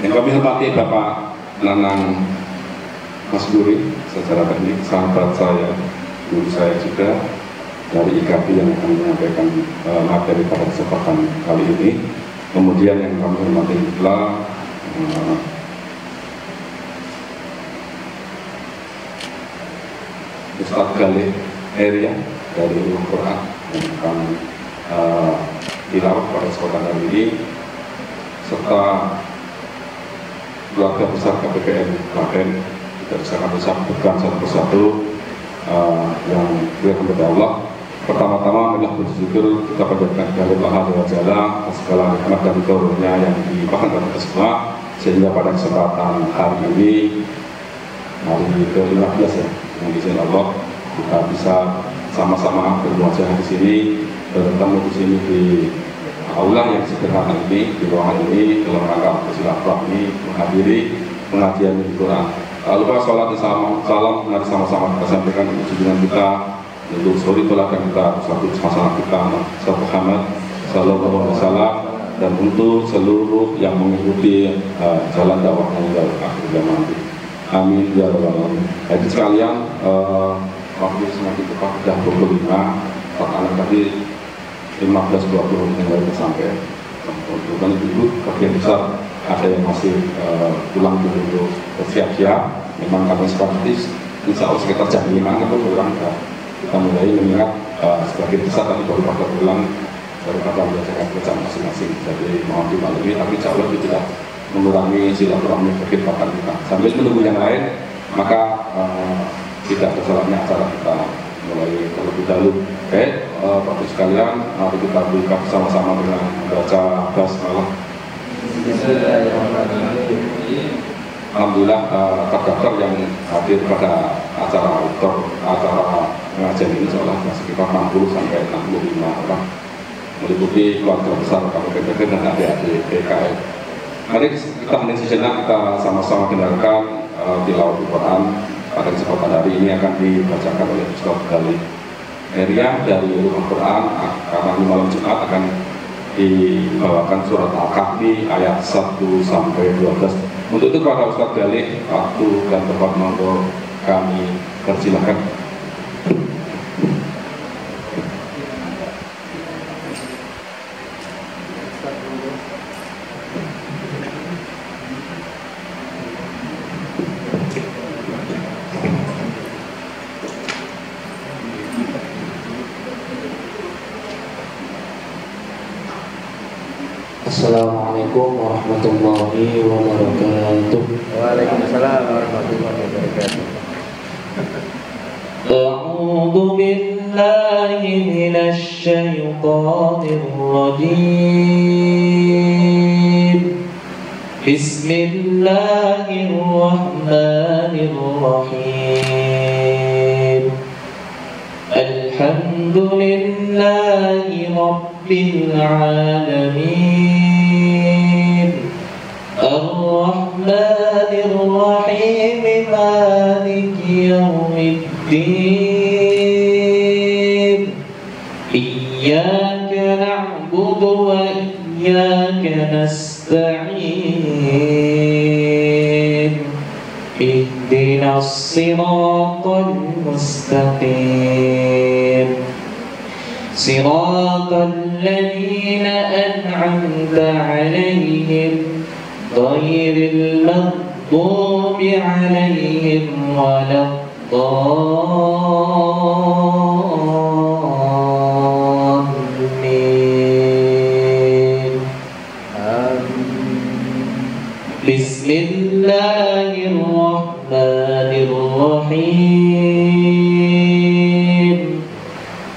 Yang kami hormati Bapak Nanang Mas Guri secara teknik, sahabat saya, guru saya juga dari IKP yang akan menyampaikan materi pada kesempatan kali ini. Kemudian yang kami hormati pula Ustadz Galih Eria dari Al-Quran yang akan tilawah pada kesempatan kali ini, serta keluarga besar KPPN Klaten. Kita bisa kami sampaikan satu persatu yang kepada Allah. Pertama-tama adalah bersyukur kita panjatkan kepada Allah Ta'ala segala nikmat dan karunia yang dilimpahkan kepada kita semua, sehingga pada kesempatan hari ini, hari ke-15 ya, yang izin Allah kita bisa sama-sama bermuajah di sini, bertemu di sini di aula yang sederhana ini, di ruangan ini, dalam rangka bersilaturahmi menghadiri pengajian Al-Quran. Lupa sholat dan salam mari sama-sama kita sampaikan untuk junjungan kita, untuk suri tolakan kita, satu sama kita, Nabi Muhammad Sallallahu Alaihi Wasallam, dan untuk seluruh yang mengikuti jalan dakwahnya hingga akhir zaman. Amin ya rabbal alamin. Jadi sekalian, waktu semakin cepat sudah 25, anak tadi 15-20 menit baru sampai. Kemudian itu bagian besar ada yang masih pulang dulu bersiap-siap. Memang kami seperti insya Allah sekitar jam 5 atau pulang kita mulai mengingat sebagian besar tadi baru pada pulang, baru pada mengerjakan kerjaan masing-masing. Jadi mohon dimaklumi, tapi insya Allah itu tidak mengurangi silaturahmi kekhidmatan kita. Sambil menunggu yang lain, maka tidak tersalahnya acara kita mulai terlebih dahulu. Oke, Bapak sekalian, mari kita buka bersama-sama dengan membaca basmalah. Alhamdulillah terdaftar yang hadir pada acara pengajian ini seolah sekitar 60 sampai 65 orang, meliputi keluarga besar KPPN dan adik-adik PKN. Mari kita hening sejenak, kita sama-sama dengarkan tilawah Al-Quran. Pada kesempatan hari ini akan dibacakan oleh Ustadz Galih Eria dari Al-Quran, karena di malam Jumat akan dibawakan surat Al-Kahfi ayat 1 sampai 12. Untuk itu kepada Ustadz Galih, waktu dan tempat monggo kami persilakan. Assalamualaikum warahmatullahi wabarakatuh. Waalaikumsalam warahmatullahi wabarakatuh. A'udzu billahi minasy syaithanir rajim. Bismillahirrahmanirrahim. Alhamdulillahi rabbil alamin. Ar-Rahmanir Rahim, Maliki Yawmiddin. Iyyaka na'budu wa iyyaka nasta'in. Ihdinas siratal mustaqim. Siratal ladzina an'amta 'alaihim ghairil maghdubi 'alaihim waladdallin. Bismillahirrahmanirrahim.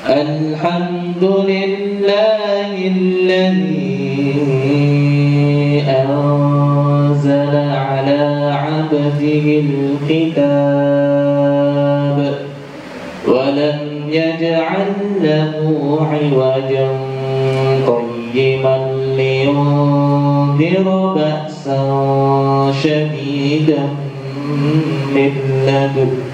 Alhamdulillahilladzi anzala 'ala 'abdihil kitab wa lam yaj'al lahu 'iwajan qayyiman liyundhira ba'san shadidan min ladunhu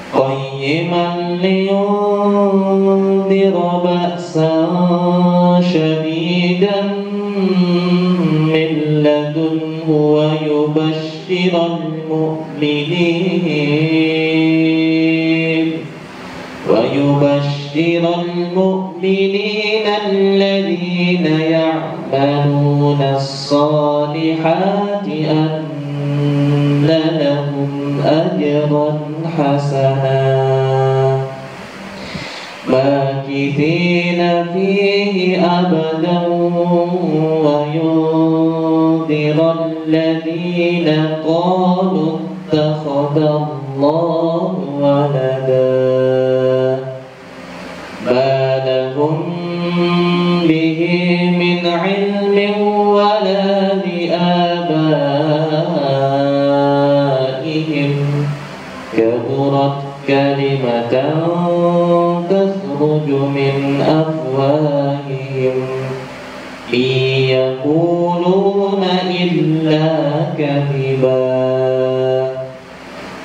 qayyiman liyundhira ba'san shadidan min ladunhu ويبشر المؤمنين الذين يعملون الصالحات أن لهم أجرا حسنا ماكثين فيه أبدا وينذر الذين قالوا اتخذ الله ولدا ما لهم به من علم ولا لآبائهم كبرت كلمة تخرج من أفواههم إن يقولون إلا كذبا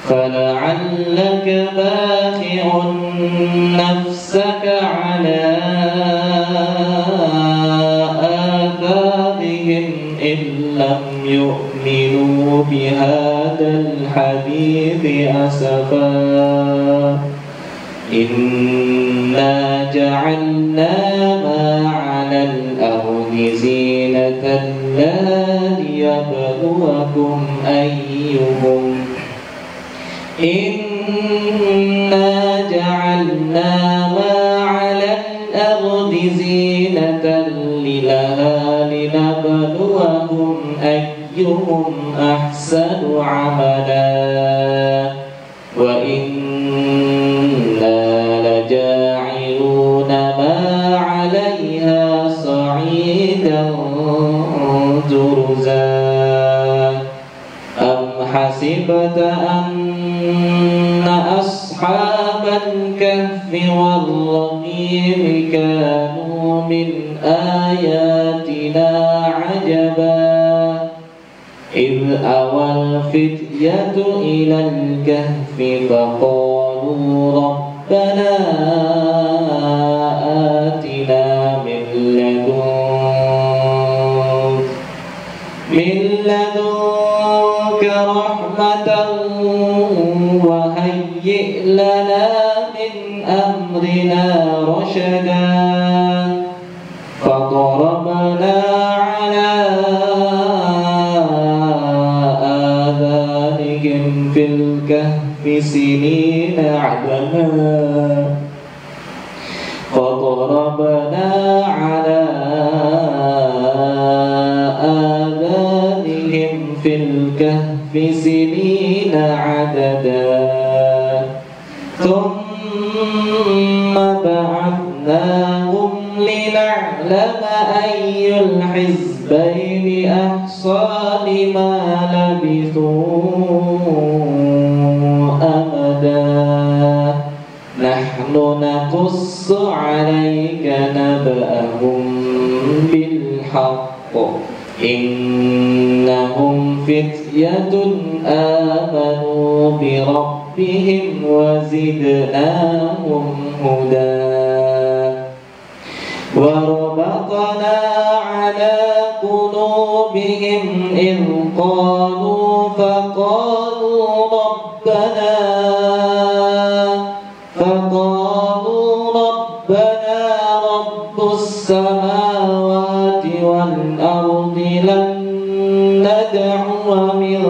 فلعلك باخع نفسك على آثارهم إن لم يؤمنوا بهذا الحديث أسفا إنا جعلنا ما على الأرض زينة لها ليبلوكم أيهم إنا جعلنا ما على الأرض زينة لها لنبلوهم أيهم أحسن عملا وإنا لجاعلون ما عليها صعيدا جرزا أم حسبت أن أصحاب الكهف والرقيم كانوا من آياتنا عجبا إذ أوى الفتية إلى الكهف فقالوا ربنا آتنا من لدنك رحمة وهيئ لنا من أمرنا رشدا فضربنا على آذانهم في الكهف سنين عددا فضربنا على آذانهم في الكهف سنين عددا ثم بعثناهم لنعلم أي الحزبين أحصى لما لبثوا أمدا نحن نقص عليك نبأهم بالحق إنهم فتية آمنوا بربهم وزدناهم هدى وربطنا على قلوبهم إذ قالوا ربنا رب السماوات والأرض لن ندعو من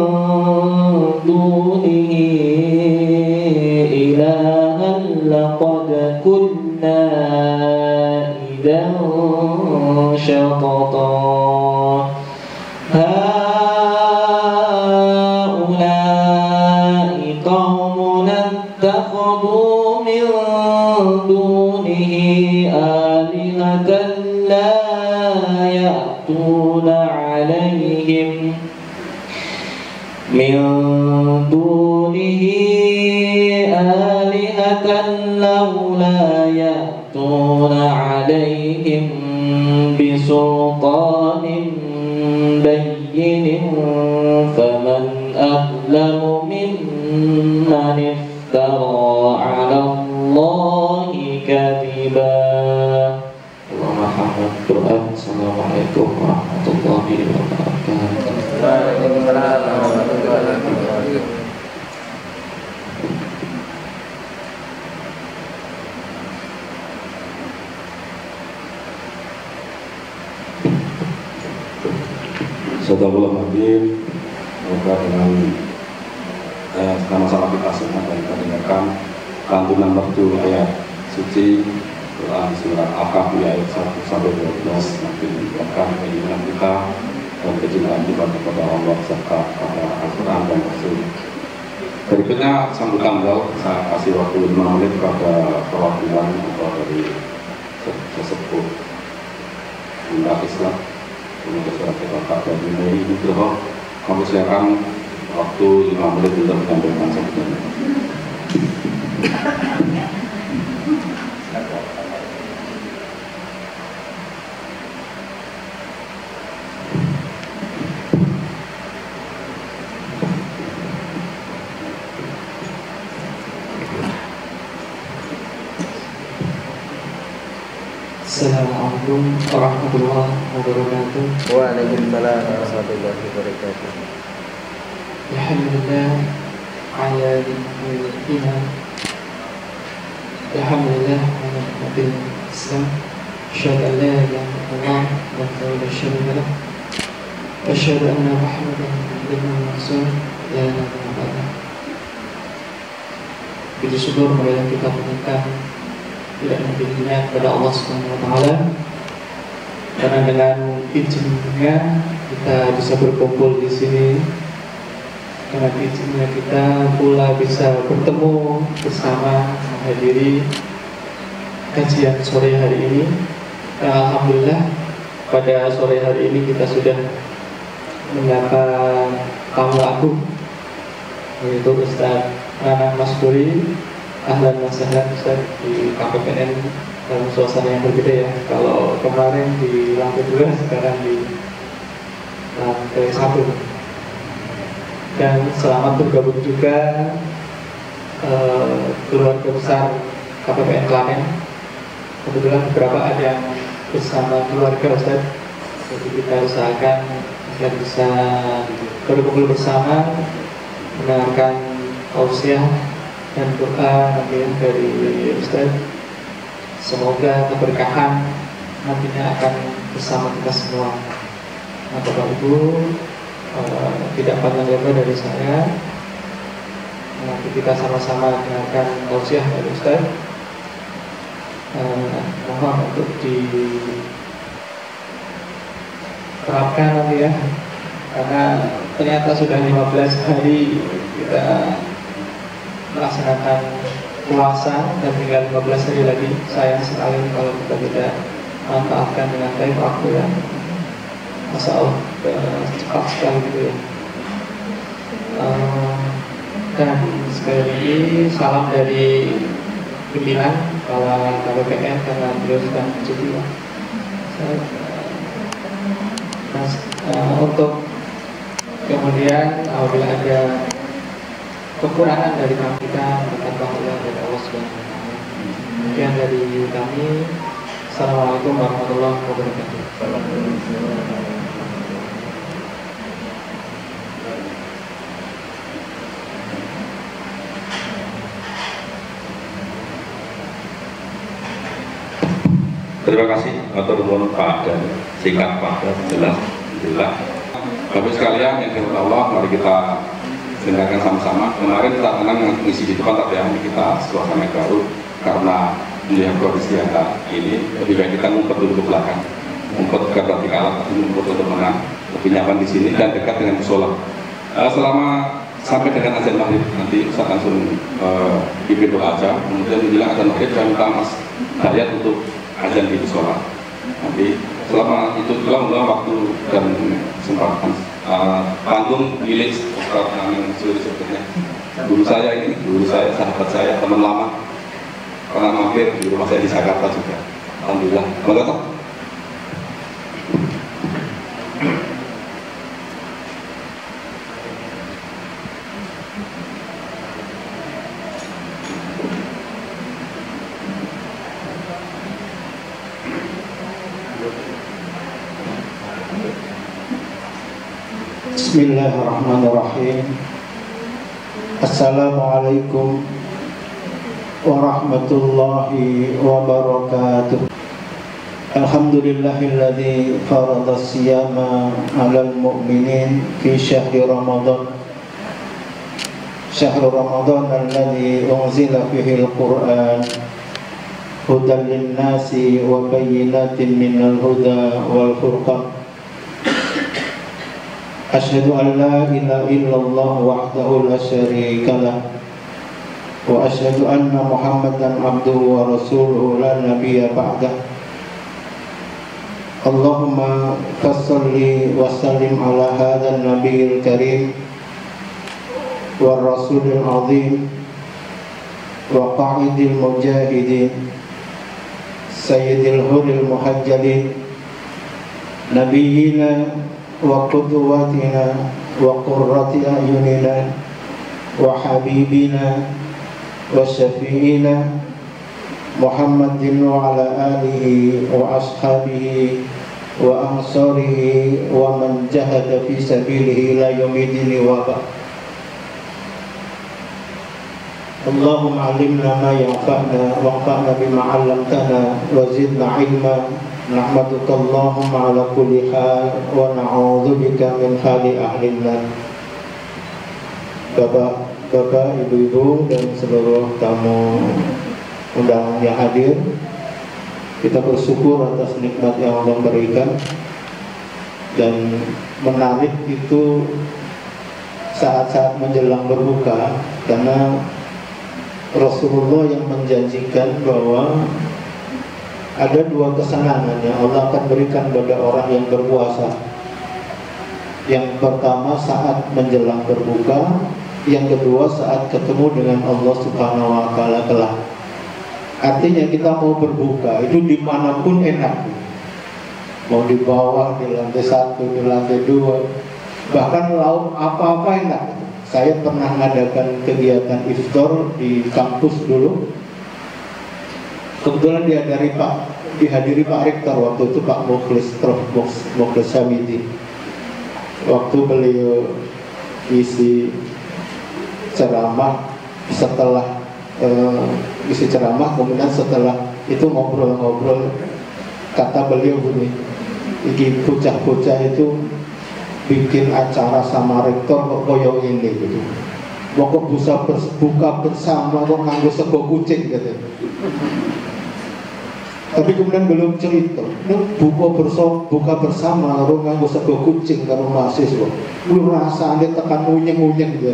دونه إلها لقد كنا إذا شططا هؤلاء قومنا اتخذوا من دونه آلهة لا يأتون عليهم من دونه آلهة لولا يأتون عليهم بسلطان بين فمن أظلم ممن افترى على الله كذبا. Assalamualaikum warahmatullahi wabarakatuh. Waalaikumsalam warahmatullahi wabarakatuh. Waalaikumsalam. Bismillahirrahmanirrahim. Semoga dengan sama-sama kita semua dan kita dengarkan lantunan merdu ayat suci Quran surat Al-Kahfi ayat 1 sampai 12 nanti meningkatkan keimanan kita dan kecintaan kita kepada Allah serta kepada Al-Quran dan Rasul. Berikutnya sambutan beliau, saya kasih waktu 5 menit kepada perwakilan atau dari sesepuh umat Islam untuk surat Al-Fatihah dan Nilai Nugroho. Kami silakan waktu 5 menit untuk menyampaikan sambutan. Assalamualaikum warahmatullahi wabarakatuh. Waalaikumsalam warahmatullahi wabarakatuh. Alhamdulillah ala nikmatil iman. Alhamdulillah ala nikmatil Islam. Asyhadu an la ilaha illallah wahdahu la syarika lah. Asyhadu anna Muhammadan abduhu wa rasuluh la nabiyya ba'dah. Puji syukur marilah kita panjatkan tidak mentingginya kepada Allah Subhanahu wa taala, karena dengan izinnya kita bisa berkumpul di sini. Dengan izinnya kita pula bisa bertemu bersama menghadiri kajian sore hari ini. Dan alhamdulillah pada sore hari ini kita sudah menyapa tamu agung, yaitu Ustaz Nanang Masburi. Ahlan wa sahlan Ustaz di KPPN dalam suasana yang berbeda ya. Kalau kemarin di lantai 2, sekarang di lantai 1. Dan selamat bergabung juga keluarga besar KPPN Klaten. Kebetulan beberapa ada yang bersama keluarga Ustaz. Jadi kita usahakan agar bisa berkumpul bersama, mendengarkan tausiah dan doa nanti dari Ustaz. Semoga keberkahan nantinya akan bersama kita semua. Nah, Bapak Ibu, tidak panjang lebar dari saya. Nanti kita sama-sama dengarkan tausiah dari Ustaz. Mohon untuk diterapkan nanti ya, karena ternyata sudah 15 hari kita melaksanakan puasa dan tinggal 15 hari lagi. Sayang sekali kalau kita tidak manfaatkan dengan baik waktu ya. Masya Allah, cepat sekali gitu ya. Dan sekali lagi salam dari pimpinan kepala KPPN karena beliau sedang cuti. Untuk kemudian apabila ada kekurangan dari kami, kita minta bahwa dari Allah Subhanahu wa taala. Demikian dari kami. Assalamualaikum warahmatullahi wabarakatuh. Terima kasih atur nuwun padan, singkat padat, jelas. Bapak sekalian yang dirahmati Allah, mari kita dengarkan sama-sama. Kemarin kita tenang mengisi di depan, tapi hari kita suasana baru karena melihat kondisi yang ini. Lebih baik kita ngumpet dulu ke belakang, ngumpet ke berarti kalah, tapi ngumpet untuk menang, lebih nyaman di sini dan dekat dengan musola. Selama sampai dengan azan maghrib nanti Ustaz langsung pimpin doa aja. Kemudian menjelang azan maghrib saya minta Mas Dayat untuk azan di musola. Nanti selama itu juga waktu dan kesempatan panggung milik Ustaz Nanang Masburi sebetulnya. Guru saya ini, sahabat saya, teman lama, pernah mampir di rumah saya di Jakarta juga. Alhamdulillah. Monggo. Bismillahirrahmanirrahim. Assalamualaikum warahmatullahi wabarakatuh. Alhamdulillahilladzi farada siyama 'alal mu'minin fi syahri Ramadan. Syahrul Ramadan alladzi unzila fihi al-Qur'an hudan lin-nasi wa bayyinatin minal huda wal furqan. Asyhadu an la ilaha illallah wahdahu la syarika lah wa asyhadu anna Muhammadan abduhu wa rasuluhu la nabiyya ba'dah. Allahumma fassalli wa sallim ala hadzal nabiyil karim wa rasulil azim wa qa'idil mujahidin sayyidil huril muhajjalin nabiyyina wa qudwatina wa qurrati a'yunina wa habibina wa syafi'ina Muhammadin wa ala alihi wa ashabihi wa ansarihi wa man jahada fi sabilihi ila yaumil wa ba'd. Allahumma 'allimna ma yanfa'na wanfa'na bima 'allamtana wa zidna 'ilma. Nahmaduka Allahumma ala kulli hal wa na'udzubika min hali ahli nar. Bapak, ibu-ibu dan seluruh tamu undangan yang hadir, kita bersyukur atas nikmat yang Allah berikan. Dan menarik itu saat-saat menjelang berbuka, karena Rasulullah yang menjanjikan bahwa ada dua kesenangan yang Allah akan berikan pada orang yang berpuasa. Yang pertama saat menjelang berbuka, yang kedua saat ketemu dengan Allah Subhanahu wa Ta'ala kelak. Artinya kita mau berbuka itu dimanapun enak, mau di bawah, di lantai 1, di lantai 2, bahkan lauk apa-apa enak. Saya pernah mengadakan kegiatan iftar di kampus dulu. Kebetulan dihadiri Pak Rektor waktu itu, Pak Prof. Mukhlis Hamidi. Waktu beliau isi ceramah, setelah isi ceramah, kemudian setelah itu ngobrol-ngobrol, kata beliau begini, iki bocah-bocah itu bikin acara sama rektor kok koyo ini gitu. Pokok bisa buka bersama kok nganggo sego kucing gitu. Tapi kemudian belum cerita, buka bersama karo nganggo sego kucing karo mahasiswa. Lu rasane tekan unyeng-unyeng gitu.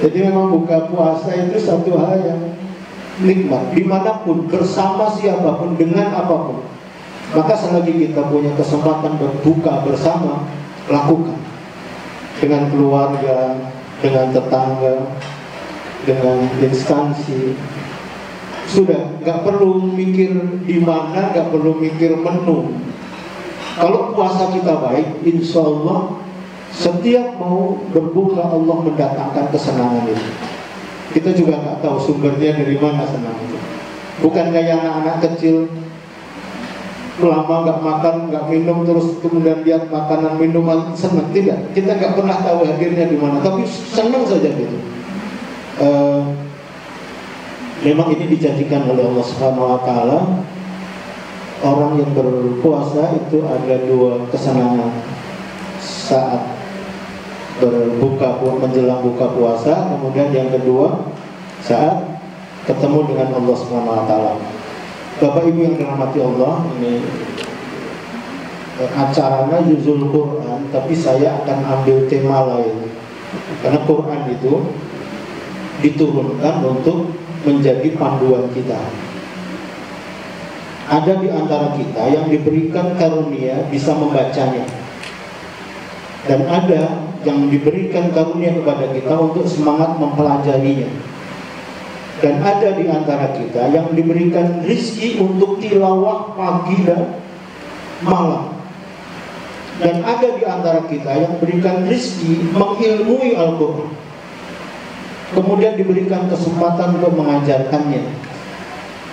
Jadi memang buka puasa itu satu hal yang nikmat dimanapun, bersama siapapun, dengan apapun. Maka selagi kita punya kesempatan berbuka bersama, lakukan. Dengan keluarga, dengan tetangga, dengan instansi. Sudah, nggak perlu mikir di mana, nggak perlu mikir menu. Kalau puasa kita baik, insya Allah setiap mau berbuka Allah mendatangkan kesenangan itu. Kita juga nggak tahu sumbernya dari mana senang itu. Bukan kayak anak-anak kecil lama nggak makan, nggak minum, terus kemudian lihat makanan minuman senang. Tidak, kita nggak pernah tahu hadirnya di mana, tapi senang saja gitu. Memang ini dijanjikan oleh Allah Subhanahu wa Ta'ala. Orang yang berpuasa itu ada dua kesenangan saat menjelang buka puasa, kemudian yang kedua saat ketemu dengan Allah Subhanahu wa Ta'ala. Bapak Ibu yang dirahmati Allah, ini acaranya Juzul Quran, tapi saya akan ambil tema lain. Karena Quran itu diturunkan untuk menjadi panduan kita. Ada di antara kita yang diberikan karunia bisa membacanya, dan ada yang diberikan karunia kepada kita untuk semangat mempelajarinya. Dan ada di antara kita yang diberikan rizki untuk tilawah pagi dan malam. Dan ada di antara kita yang diberikan rizki mengilmui Al-Quran, kemudian diberikan kesempatan untuk mengajarkannya.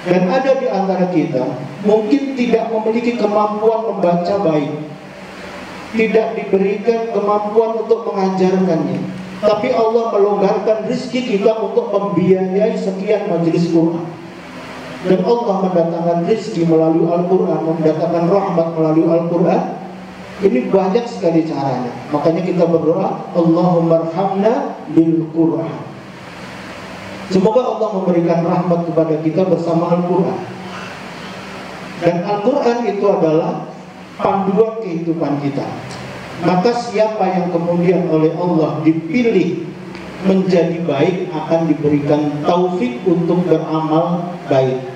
Dan ada di antara kita mungkin tidak memiliki kemampuan membaca baik, tidak diberikan kemampuan untuk mengajarkannya, tapi Allah melonggarkan rezeki kita untuk membiayai sekian majelis Quran. Dan Allah mendatangkan rezeki melalui Al-Quran, mendatangkan rahmat melalui Al-Quran. Ini banyak sekali caranya. Makanya kita berdoa, Allahumma arhamna bil Quran. Semoga Allah memberikan rahmat kepada kita bersama Al-Quran. Dan Al-Quran itu adalah panduan kehidupan kita. Maka siapa yang kemudian oleh Allah dipilih menjadi baik akan diberikan taufik untuk beramal baik.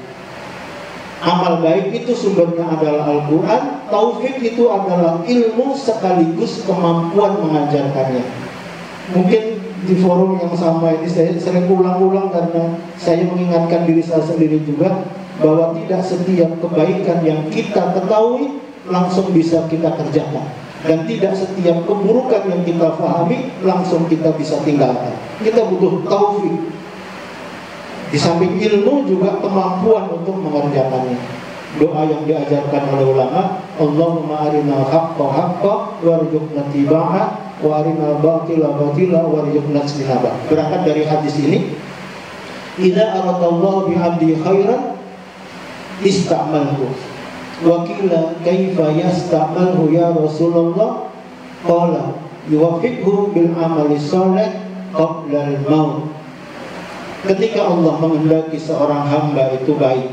Amal baik itu sumbernya adalah Al-Quran. Taufik itu adalah ilmu sekaligus kemampuan mengajarkannya. Mungkin di forum yang sama ini saya sering ulang-ulang karena saya mengingatkan diri saya sendiri juga bahwa tidak setiap kebaikan yang kita ketahui langsung bisa kita kerjakan, dan tidak setiap keburukan yang kita pahami langsung kita bisa tinggalkan. Kita butuh taufik. Di samping ilmu juga kemampuan untuk mengerjakannya. Doa yang diajarkan oleh ulama, Allahumma arinal haqqa haqqa warzuqna tiba'ah wa arinal batila batila warzuqna ijtinabah. Berangkat dari hadis ini, idza aradallahu bi'abdi khairan ista'malhu. Wa qila kaifa yasta'malhu ya Rasulullah? Qala yuwaffiqhu bil amali shalih qabla al-maut. Ketika Allah menghendaki seorang hamba itu baik,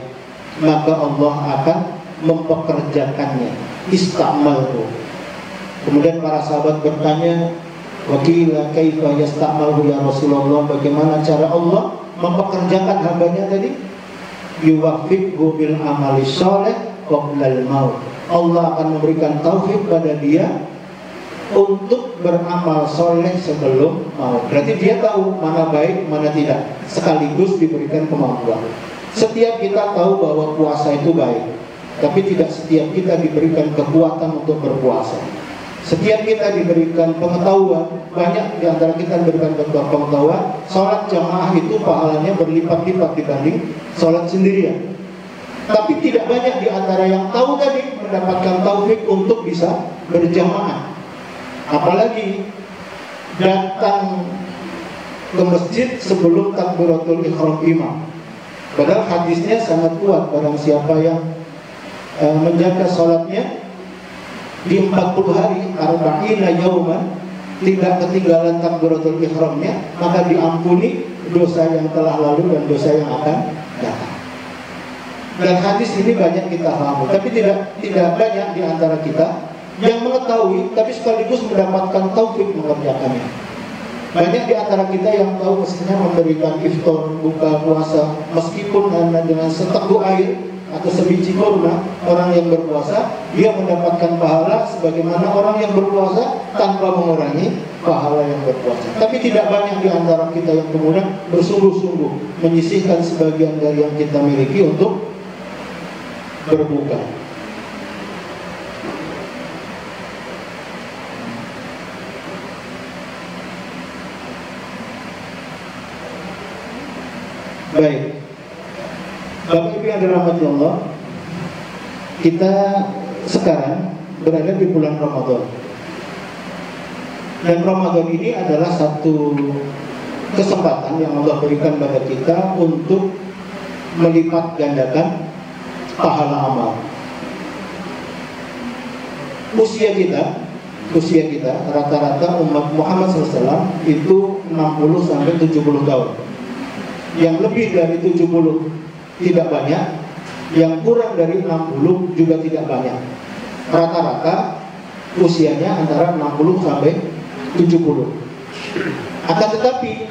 maka Allah akan mempekerjakannya. Ista'malhu. Kemudian para sahabat bertanya, wa qila kaifa yasta'malhu ya Rasulullah? Bagaimana cara Allah mempekerjakan hambanya tadi? Yuwaffiqhu bil amali shalih qabla al-maut. Allah akan memberikan taufik pada dia untuk beramal soleh sebelum maut. Berarti dia tahu mana baik, mana tidak, sekaligus diberikan kemampuan. Setiap kita tahu bahwa puasa itu baik, tapi tidak setiap kita diberikan kekuatan untuk berpuasa. Setiap kita diberikan pengetahuan, banyak di antara kita diberikan pengetahuan, sholat jamaah itu pahalanya berlipat-lipat dibanding sholat sendirian. Tapi tidak banyak di antara yang tahu tadi mendapatkan taufik untuk bisa berjamaah. Apalagi datang ke masjid sebelum takbiratul ihram imam. Padahal hadisnya sangat kuat, barang siapa yang menjaga sholatnya di 40 hari, arba'ina yauman, tidak ketinggalan takbiratul ihramnya, maka diampuni dosa yang telah lalu dan dosa yang akan datang. Dan hadis ini banyak kita pahami, tapi tidak banyak di antara kita yang mengetahui, tapi sekaligus mendapatkan taufik mengerjakannya. Banyak di antara kita yang tahu mestinya memberikan iftar, buka puasa, meskipun hanya dengan seteguk air atau sebiji kurma. Orang yang berpuasa, dia mendapatkan pahala sebagaimana orang yang berpuasa tanpa mengurangi pahala yang berpuasa. Tapi tidak banyak di antara kita yang kemudian bersungguh-sungguh menyisihkan sebagian dari yang kita miliki untuk berbuka. Baik, Bapak Ibu yang dirahmati Allah, kita sekarang berada di bulan Ramadan. Dan Ramadan ini adalah satu kesempatan yang Allah berikan pada kita untuk melipat gandakan pahala amal. Usia kita rata-rata umat Muhammad SAW itu 60 sampai 70 tahun. Yang lebih dari 70 tidak banyak, yang kurang dari 60 juga tidak banyak. Rata-rata usianya antara 60 sampai 70. Akan tetapi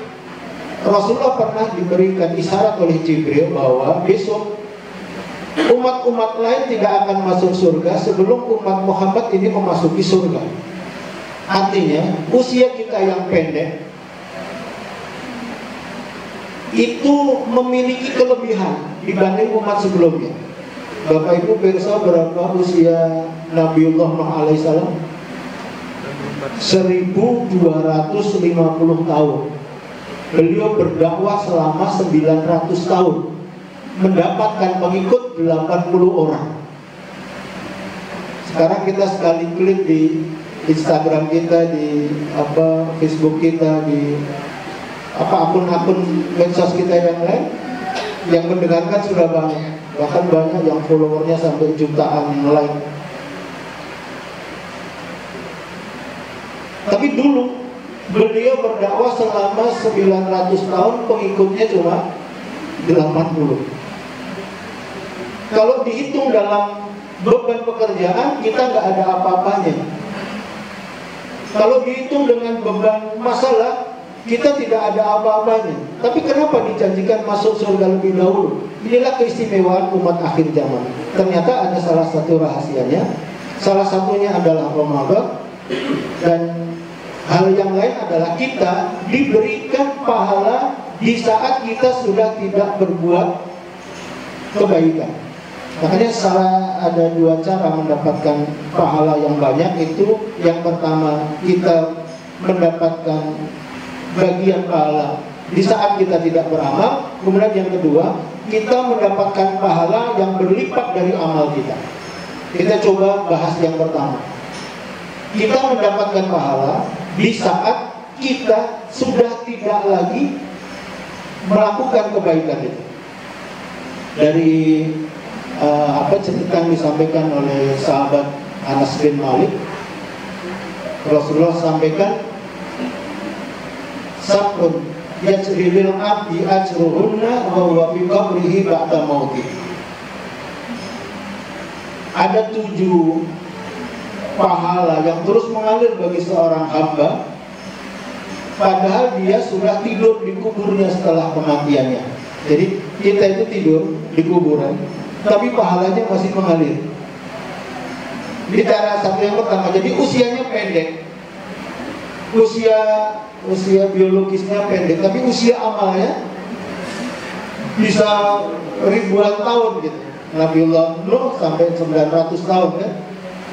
Rasulullah pernah diberikan isyarat oleh Jibril bahwa besok umat-umat lain tidak akan masuk surga sebelum umat Muhammad ini memasuki surga. Artinya usia kita yang pendek itu memiliki kelebihan dibanding umat sebelumnya. Bapak Ibu pirsa berapa usia Nabiullah Nuh alaihissalam? 1250 tahun. Beliau berdakwah selama 900 tahun, mendapatkan pengikut 80 orang. Sekarang kita sekali klik di Instagram kita, di Facebook kita, di akun-akun medsos kita yang lain, yang mendengarkan sudah banyak, bahkan banyak yang followernya sampai jutaan like. Tapi dulu beliau berdakwah selama 900 tahun, pengikutnya cuma 80. Kalau dihitung dalam beban pekerjaan, kita nggak ada apa-apanya. Kalau dihitung dengan beban masalah, kita tidak ada apa-apanya. Tapi kenapa dijanjikan masuk surga lebih dahulu? Inilah keistimewaan umat akhir zaman. Ternyata ada salah satu rahasianya. Salah satunya adalah Ramadan, dan hal yang lain adalah kita diberikan pahala di saat kita sudah tidak berbuat kebaikan. Makanya ada dua cara mendapatkan pahala yang banyak itu. Yang pertama, kita mendapatkan bagian pahala di saat kita tidak beramal. Kemudian yang kedua, kita mendapatkan pahala yang berlipat dari amal kita. Kita coba bahas yang pertama. Kita mendapatkan pahala di saat kita sudah tidak lagi melakukan kebaikan itu. Dari cerita yang disampaikan oleh sahabat Anas bin Malik, Rasulullah sampaikan, sabun yajrilil abdi ajruhunna wa huwa fi qabrihi ba'da mauti. Ada 7 pahala yang terus mengalir bagi seorang hamba padahal dia sudah tidur di kuburnya setelah kematiannya. Jadi kita itu tidur di kuburan, tapi pahalanya masih mengalir. Ini cara satu yang pertama. Jadi usianya pendek, usia biologisnya pendek, tapi usia amalnya bisa ribuan tahun gitu. Nabiullah Nuh sampai 900 tahun kan.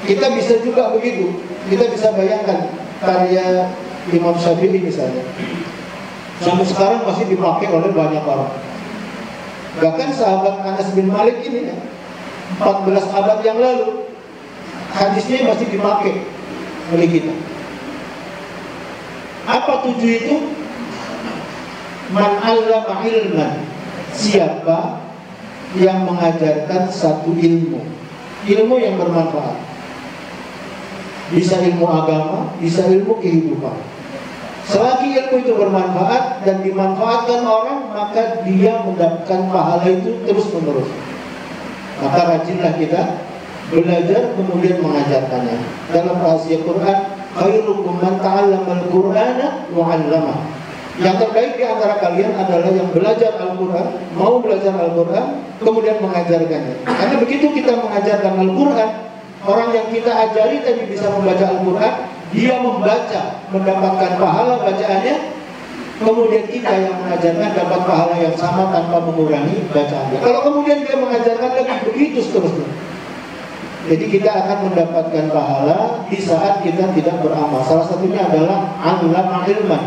Kita bisa juga begitu. Kita bisa bayangkan karya Imam Syafi'i misalnya, sampai sekarang masih dipakai oleh banyak orang. Bahkan sahabat Anas bin Malik ini 14 abad yang lalu hadisnya masih dipakai oleh kita. Apa 7 itu? Man 'allama ilman, siapa yang mengajarkan satu ilmu yang bermanfaat. Bisa ilmu agama, bisa ilmu kehidupan. Selagi ilmu itu bermanfaat dan dimanfaatkan orang, maka dia mendapatkan pahala itu terus menerus. Maka rajinlah kita belajar kemudian mengajarkannya. Dalam rahasia Quran, khairukum man ta'allamal Qur'ana wa 'allamah. Yang terbaik di antara kalian adalah yang belajar Al-Quran, mau belajar Al-Quran, kemudian mengajarkannya. Karena begitu kita mengajarkan Al-Quran, orang yang kita ajari tadi bisa membaca Al-Quran, dia membaca, mendapatkan pahala bacaannya, kemudian kita yang mengajarkan dapat pahala yang sama tanpa mengurangi bacaannya. Kalau kemudian dia mengajarkan lagi, begitu seterusnya. Jadi kita akan mendapatkan pahala di saat kita tidak beramal. Salah satunya adalah 'allama ilman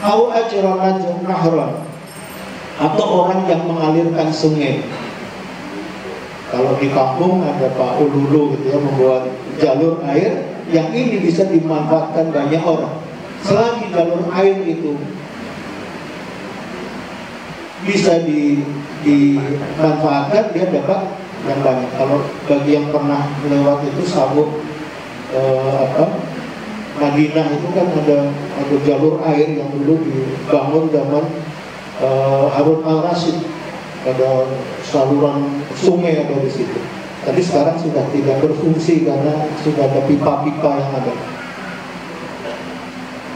au ajra nahran, atau orang yang mengalirkan sungai. Kalau di kampung ada Pak Ululu gitu ya, membuat jalur air yang ini bisa dimanfaatkan banyak orang. Selagi jalur air itu bisa dimanfaatkan, dia dapat yang banyak. Kalau bagi yang pernah lewat itu Sabuk Madinah itu kan ada jalur air yang dulu dibangun zaman Harun al-Rasyid. Ada saluran sungai ada di situ. Tapi sekarang sudah tidak berfungsi karena sudah ada pipa-pipa yang ada.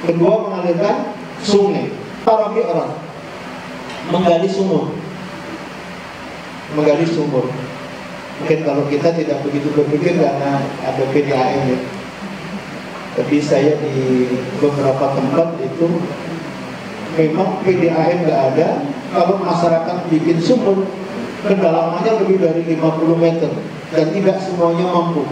Kedua, mengalirkan sungai. Para orang menggali sumur. Mungkin kalau kita tidak begitu berpikir karena ada PDAM ya. Tapi saya di beberapa tempat itu memang PDAM nggak ada. Kalau masyarakat bikin sumur, kedalamannya lebih dari 50 meter dan tidak semuanya mampu.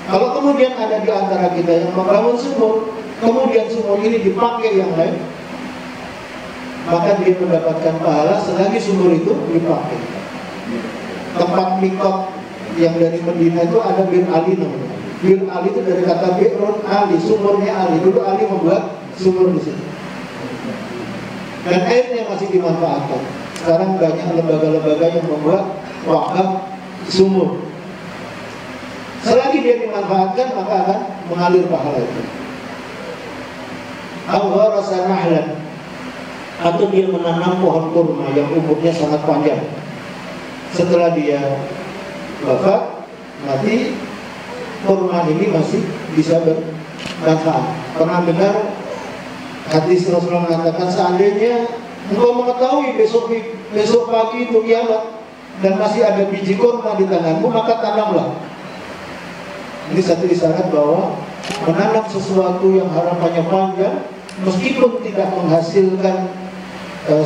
Kalau kemudian ada di antara kita yang membangun sumur, kemudian sumur ini dipakai yang lain, maka dia mendapatkan pahala selagi sumur itu dipakai. Tempat mikot yang dari Medina itu ada bin Ali namanya. Bir Ali itu dari kata Bi'run Ali, sumurnya Ali. Dulu Ali membuat sumur di situ. Dan airnya masih dimanfaatkan. Sekarang banyak lembaga-lembaga yang membuat wakaf sumur. Selagi dia dimanfaatkan, maka akan mengalir pahala itu. Allah rasa nahlan, atau dia menanam pohon kurma yang umurnya sangat panjang. Setelah dia wafat, mati, kurma ini masih bisa bermanfaat. Pernah dengar hadis Rasulullah mengatakan, seandainya engkau mengetahui besok pagi itu kiamat dan masih ada biji kurma di tanganmu, maka tanamlah. Ini satu isyarat bahwa menanam sesuatu yang harapannya panjang, meskipun tidak menghasilkan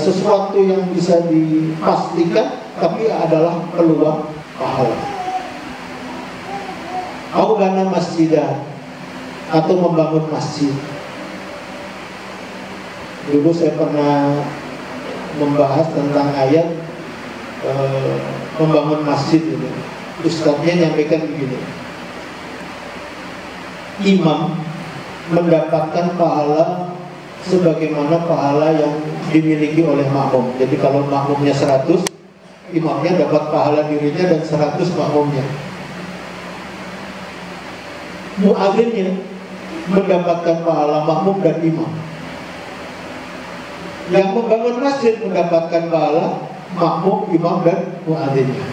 sesuatu yang bisa dipastikan, tapi adalah peluang pahala. Aubana masjidah, atau membangun masjid. Dulu saya pernah membahas tentang ayat membangun masjid ini. Ustadznya nyampaikan begini, imam mendapatkan pahala sebagaimana pahala yang dimiliki oleh makmum. Jadi kalau makmumnya 100, imamnya dapat pahala dirinya dan 100 makmumnya. Muadzinnya mendapatkan pahala makmum dan imam. Yang membangun masjid mendapatkan pahala makmum, imam, dan muadzinnya.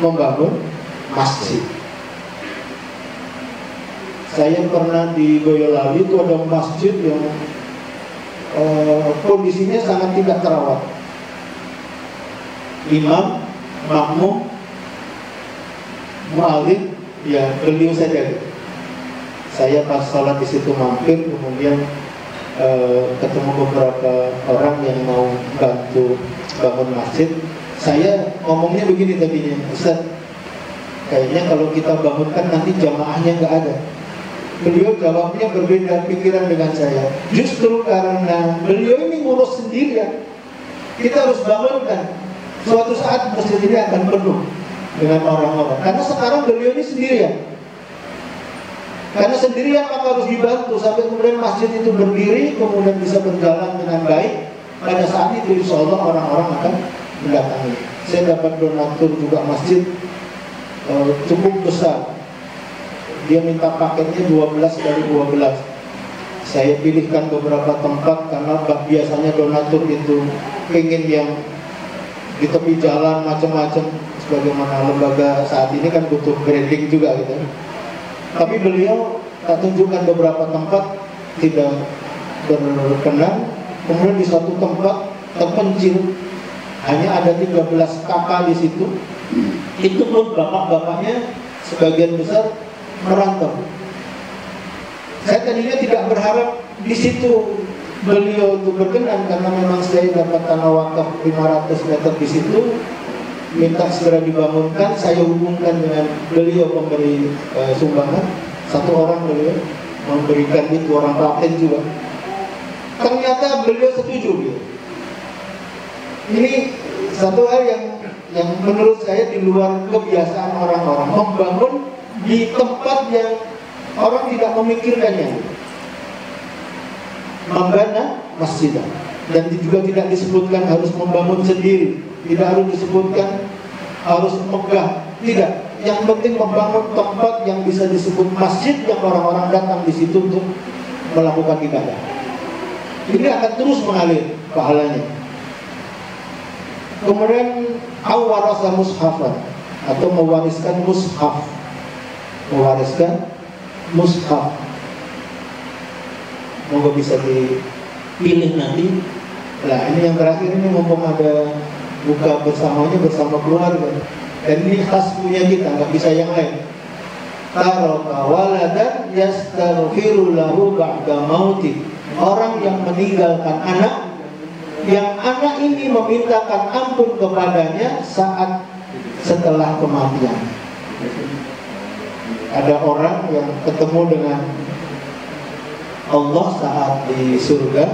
Membangun masjid. Saya pernah di Boyolali, itu ada masjid yang kondisinya sangat tidak terawat. Imam, makmum, muadzin, ya beliau saja. Saya pas sholat di situ mampir, kemudian ketemu beberapa orang yang mau bantu bangun masjid. Saya ngomongnya begini tadinya, Ustaz, kayaknya kalau kita bangunkan nanti jamaahnya nggak ada. Beliau jawabnya berbeda pikiran dengan saya. Justru karena beliau ini ngurus sendirian, kita harus bangunkan. Suatu saat masjid ini akan penuh dengan orang-orang. Karena sekarang beliau ini sendirian. Karena sendirian maka harus dibantu sampai kemudian masjid itu berdiri, kemudian bisa berjalan dengan baik. Pada saat itu insya Allah orang-orang akan mendatangi. Saya dapat donatur juga masjid cukup besar. Dia minta paketnya 12 dari 12. Saya pilihkan beberapa tempat karena biasanya donatur itu pengen yang di tepi jalan macam-macam, sebagaimana lembaga saat ini kan butuh branding juga gitu. Tapi beliau tak tunjukkan beberapa tempat tidak berkenan. Kemudian di satu tempat terpencil hanya ada 13 kakak di situ. Itu pun bapak-bapaknya sebagian besar merantau. Saya tadinya tidak berharap di situ beliau itu berkenan, karena memang saya dapat tanah wakaf 500 meter di situ, minta segera dibangunkan. Saya hubungkan dengan beliau pemberi sumbangan, satu orang beliau memberikan itu, orang Klaten juga. Ternyata beliau setuju. Ini satu hal yang menurut saya di luar kebiasaan orang-orang, membangun di tempat yang orang tidak memikirkannya. Membana masjid, dan juga tidak disebutkan harus membangun sendiri, tidak harus disebutkan harus megah, tidak. Yang penting membangun tempat yang bisa disebut masjid, yang orang-orang datang di situ untuk melakukan ibadah. Ini akan terus mengalir pahalanya. Kemudian awarasa mushafan, atau mewariskan mushaf. Mewariskan mushaf. Moga bisa dipilih nanti. Nah ini yang terakhir, ini mumpung ada buka bersamanya bersama keluarga, dan ini khas punya kita, nggak bisa yang lain. Taraka waladan yastaghfiru lahu ba'da mauti. Orang yang meninggalkan anak, yang anak ini memintakan ampun kepadanya saat setelah kematian. Ada orang yang ketemu dengan Allah saat di surga.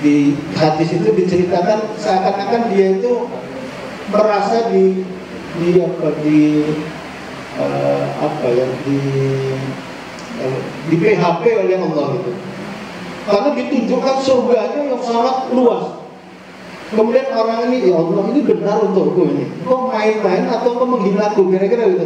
Di hadis itu diceritakan seakan-akan dia itu merasa di PHP oleh Allah itu. Karena ditunjukkan surganya yang sangat luas. Kemudian orang ini, ya Allah, ini benar untukku ini. Kok main-main atau kok menghinaku, kira-kira gitu.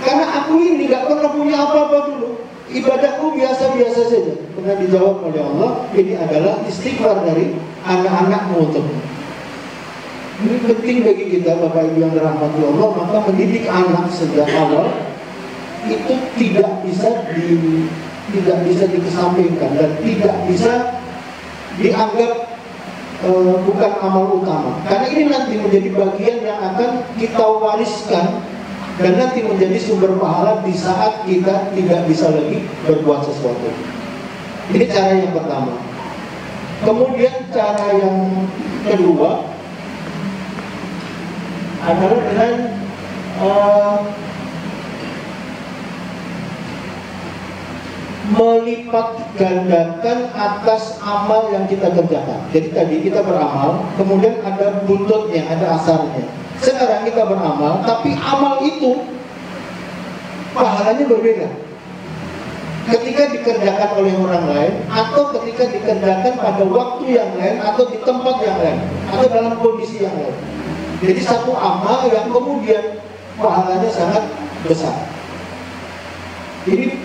Karena aku ini gak pernah punya apa-apa dulu. Ibadahku biasa-biasa saja. Pernah dijawab oleh Allah, ini adalah istighfar dari anak-anakmu untukmu. Ini penting bagi kita, Bapak Ibu yang dirahmati Allah. Maka mendidik anak sejak awal itu tidak bisa dikesampingkan dan tidak bisa dianggap bukan amal utama. Karena ini nanti menjadi bagian yang akan kita wariskan dan nanti menjadi sumber pahala di saat kita tidak bisa lagi berbuat sesuatu. Ini cara yang pertama. Kemudian cara yang kedua adalah dengan melipat gandakan atas amal yang kita kerjakan. Jadi tadi kita beramal, kemudian ada buntutnya, ada asarnya. Sekarang kita beramal, tapi amal itu pahalanya berbeda. Ketika dikerjakan oleh orang lain, atau ketika dikerjakan pada waktu yang lain, atau di tempat yang lain, atau dalam kondisi yang lain. Jadi satu amal yang kemudian pahalanya sangat besar. Ini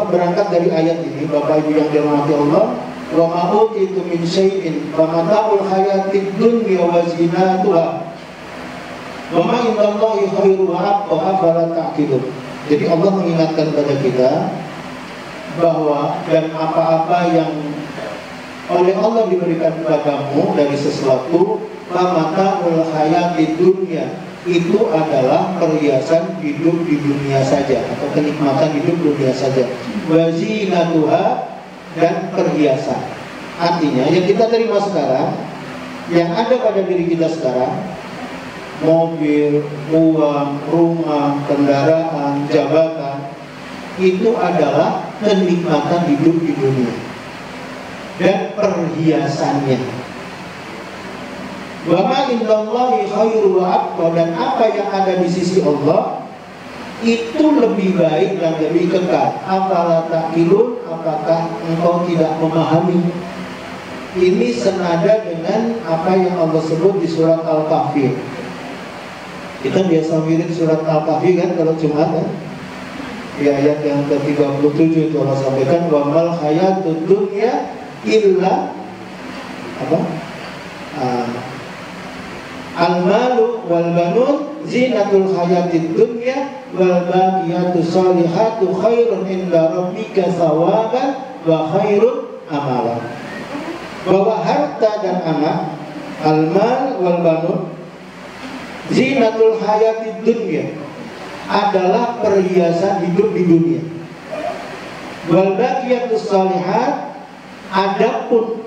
berangkat dari ayat ini, Bapak Ibu yang dirahmati Allah, wa ma utitu min syai'in fa mata'ul hayatid dunya wa zinatuha wa ma indallahi khairu wa abqa afala ta'qilun. Jadi Allah mengingatkan kepada kita bahwa dan apa-apa yang oleh Allah diberikan kepadamu dari sesuatu, fa mata'ul hayatid dunya, itu adalah perhiasan hidup di dunia saja atau kenikmatan hidup dunia saja. Wazinatuha, dan perhiasan. Artinya yang kita terima sekarang, yang ada pada diri kita sekarang, mobil, uang, rumah, kendaraan, jabatan, itu adalah kenikmatan hidup di dunia dan perhiasannya. Wa ma indallahi khairu wa abqa, dan apa yang ada di sisi Allah itu lebih baik dan lebih kekal. Afala ta'qilun, apakah engkau tidak memahami? Ini senada dengan apa yang Allah sebut di surat Al-Kahfi. Kita biasa wirid surat Al-Kahfi kan kalau Jumat kan? Di ayat yang ke-37 itu Allah sampaikan, wa mal hayatud dunya illa apa? Al-malu wal banun zinatul hayatid dunya wal baqiyatu salihatu khairun inda rabbika thawaban wa khairun amalan. Bahwa harta dan anak, al-mal wal banun, zinatul hayatid dunya, adalah perhiasan hidup di dunia. Wal baqiyatu salihat, adapun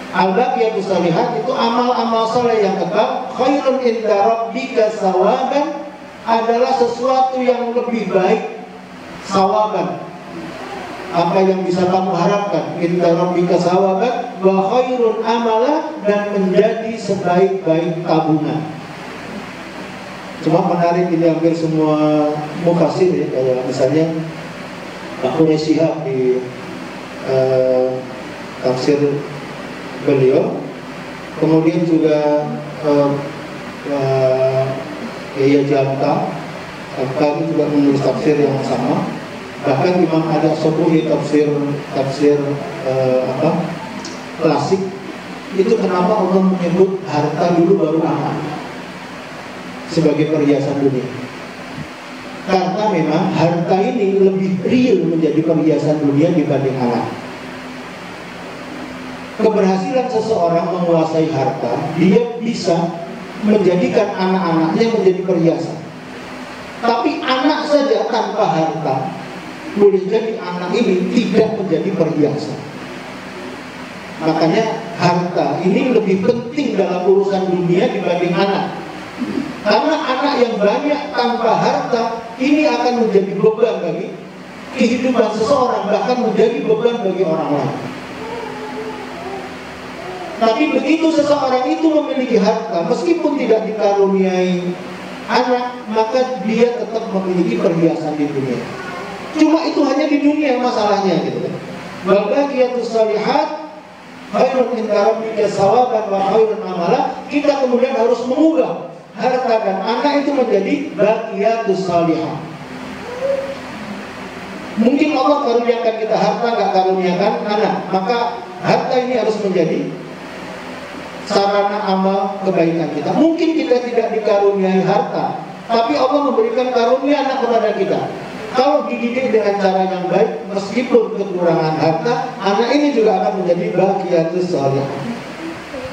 al-baqiyatus shalihat itu amal-amal saleh yang kekal, khairun inda rabbika sawaban, adalah sesuatu yang lebih baik, sawaban, apa yang bisa kamu harapkan, inda rabbika sawaban, wa khairun amala, dan menjadi sebaik-baik tabungan. Cuma menarik, ini hampir semua mufassir ya, kayak misalnya Abu Syihab di tafsir beliau, kemudian juga Yahya Jalka itu juga menulis tafsir yang sama. Bahkan Imam Ad-Subuhi tafsir klasik itu, kenapa Allah menyebut harta dulu baru anak sebagai perhiasan dunia? Karena memang harta ini lebih real menjadi perhiasan dunia dibanding anak. Keberhasilan seseorang menguasai harta, dia bisa menjadikan anak-anaknya menjadi perhiasan. Tapi anak saja tanpa harta, boleh jadi anak ini tidak menjadi perhiasan. Makanya harta ini lebih penting dalam urusan dunia dibanding anak. Karena anak yang banyak tanpa harta, ini akan menjadi beban bagi kehidupan seseorang, bahkan menjadi beban bagi orang lain. Tapi begitu seseorang itu memiliki harta, meskipun tidak dikaruniai anak, maka dia tetap memiliki perhiasan di dunia. Cuma itu hanya di dunia masalahnya gitu kan. Wal baqiyatus shalihat khairun inda rabbika thawaban wa khairun amala. Kita kemudian harus mengubah harta dan anak itu menjadi baqiyatus shalihat. Mungkin Allah karuniakan kita harta, nggak karuniakan anak, maka harta ini harus menjadi sarana amal kebaikan kita. Mungkin kita tidak dikaruniai harta, tapi Allah memberikan karunia anak kepada kita. Kalau dididik dengan cara yang baik, meskipun kekurangan harta, anak ini juga akan menjadi baqiyatus shalihat.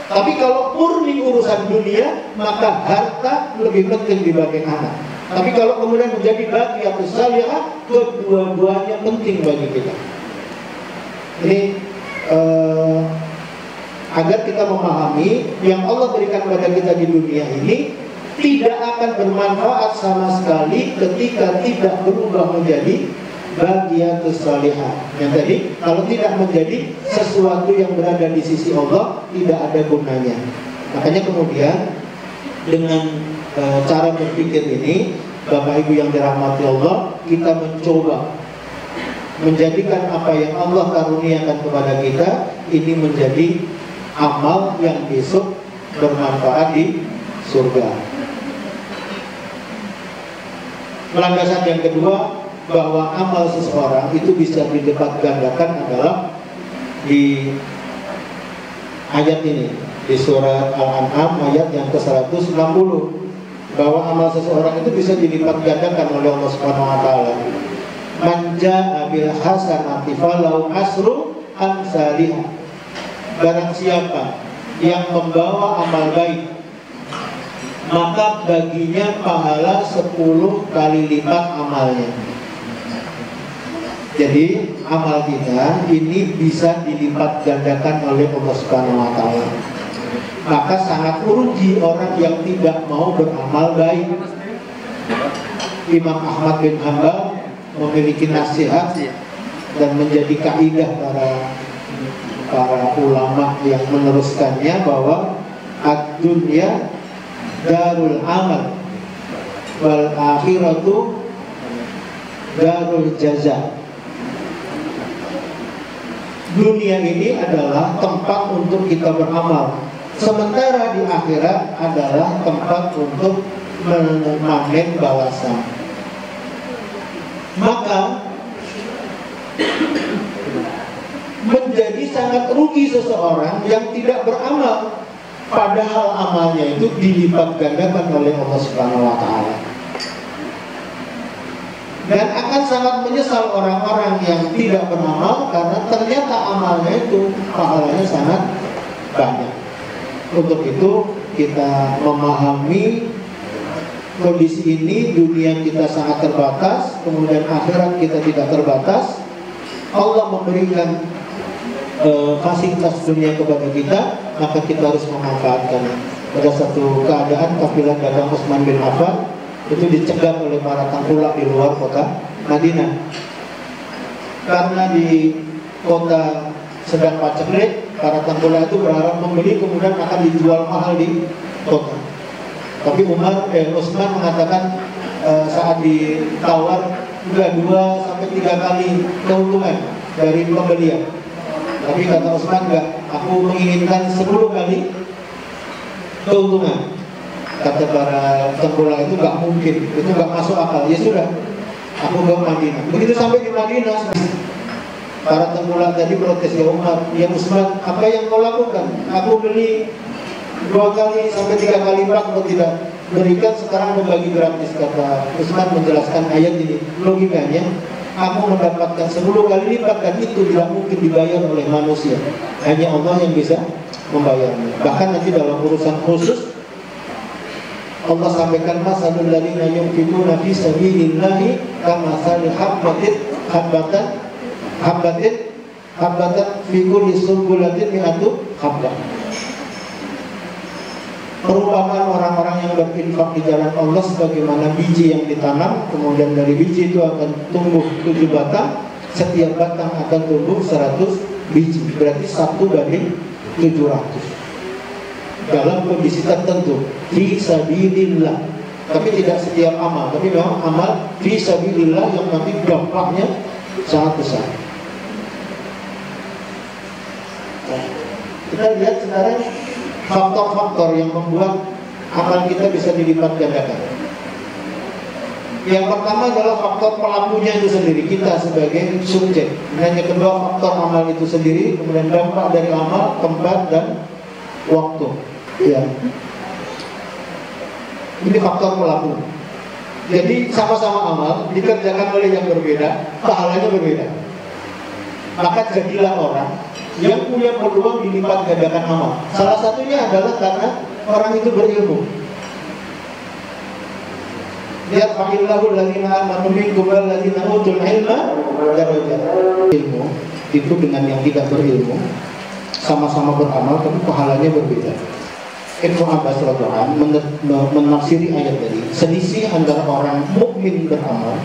Tapi kalau murni urusan dunia, maka harta lebih penting dibanding anak. Tapi kalau kemudian menjadi baqiyatus shalihat, kedua-duanya penting bagi kita. Ini agar kita memahami yang Allah berikan kepada kita di dunia ini tidak akan bermanfaat sama sekali ketika tidak berubah menjadi baqiyatus shalihat. Yang tadi, kalau tidak menjadi sesuatu yang berada di sisi Allah, tidak ada gunanya. Makanya kemudian dengan cara berpikir ini, Bapak Ibu yang dirahmati Allah, kita mencoba menjadikan apa yang Allah karuniakan kepada kita ini menjadi amal yang besok bermanfaat di surga. Landasan yang kedua, bahwa amal seseorang itu bisa dilipat gandakan adalah di ayat ini, di surat Al-An'am ayat yang ke-160, bahwa amal seseorang itu bisa dilipat gandakan oleh Allah Subhanahu wa taala. Man jaa'a bil hasanati falahu asru amsalihha. Barang siapa yang membawa amal baik, maka baginya pahala 10 kali lipat amalnya. Jadi amal kita ini bisa dilipat gandakan oleh Allah Subhanahu wa taala. Maka sangat rugi orang yang tidak mau beramal baik. Imam Ahmad bin Hanbal memiliki nasihat dan menjadi kaidah para ulama yang meneruskannya, bahwa ad-dunya darul amal wal akhiratu darul jaza. Dunia ini adalah tempat untuk kita beramal, sementara di akhirat adalah tempat untuk memanen balasan. Maka menjadi sangat rugi seseorang yang tidak beramal, padahal amalnya itu dilipat gandakan oleh Allah Subhanahu wa taala. Dan akan sangat menyesal orang-orang yang tidak beramal, karena ternyata amalnya itu pahalanya sangat banyak. Untuk itu kita memahami kondisi ini, dunia kita sangat terbatas, kemudian akhirat kita tidak terbatas. Allah memberikan fasilitas dunia kepada kita, maka kita harus memanfaatkannya. Pada satu keadaan kafilah dagang Utsman bin Affan itu dicegat oleh para tengkulak di luar kota Madinah, karena di kota sedang paceklik. Para tengkulak itu berharap membeli, kemudian akan dijual mahal di kota. Tapi Utsman mengatakan saat ditawar sudah 2 sampai 3 kali keuntungan dari pembelian. Tapi kata Utsman, enggak, aku menginginkan 10 kali keuntungan. Kata para tengkulak itu enggak mungkin, itu enggak masuk akal. Ya sudah, aku ke Madinah. Begitu sampai di Madinah, para tengkulak tadi protes, ya Umar, ya Utsman, apa yang kau lakukan? Aku beli 2 kali sampai 3 kali lipat, kau tidak berikan, sekarang membagi gratis. Kata Utsman menjelaskan ayat ini, logikanya aku mendapatkan 10 kali lipat, dan itu tidak mungkin dibayar oleh manusia, hanya Allah yang bisa membayarnya. Bahkan nanti dalam urusan khusus Allah sampaikan, masalul ladzina yunfiquna fi sabilillahi kamathali habbatin fi kulli sunbulatin mi'atu habbah. Perumpamaan orang-orang yang berinfak di jalan Allah sebagaimana biji yang ditanam, kemudian dari biji itu akan tumbuh 7 batang, setiap batang akan tumbuh 100 biji, berarti 1 banding 700. dalam kondisi tertentu fi sabilillah. Tapi tidak setiap amal, tapi memang amal fi sabilillah yang nanti dampaknya sangat besar. Nah, kita lihat sekarang faktor-faktor yang membuat amal kita bisa dilipat gandakan. Yang pertama adalah faktor pelakunya itu sendiri, kita sebagai subjek. Dan yang kedua faktor amal itu sendiri, kemudian dampak dari amal, tempat dan waktu. Ya. Ini faktor pelaku. Jadi sama-sama amal dikerjakan oleh yang berbeda, pahalanya berbeda. Maka jadilah orang yang punya peluang dilipat gandakan amal. Salah satunya adalah karena orang itu berilmu. Lihat fa'illahu alladziina aamanu minkum walladziina utul ilma darajat. Ilmu itu dengan yang tidak berilmu sama-sama beramal tapi pahalanya berbeda. Ibnu Abbas radhiyallahu anhu menafsiri ayat tadi, selisih antara orang mukmin beramal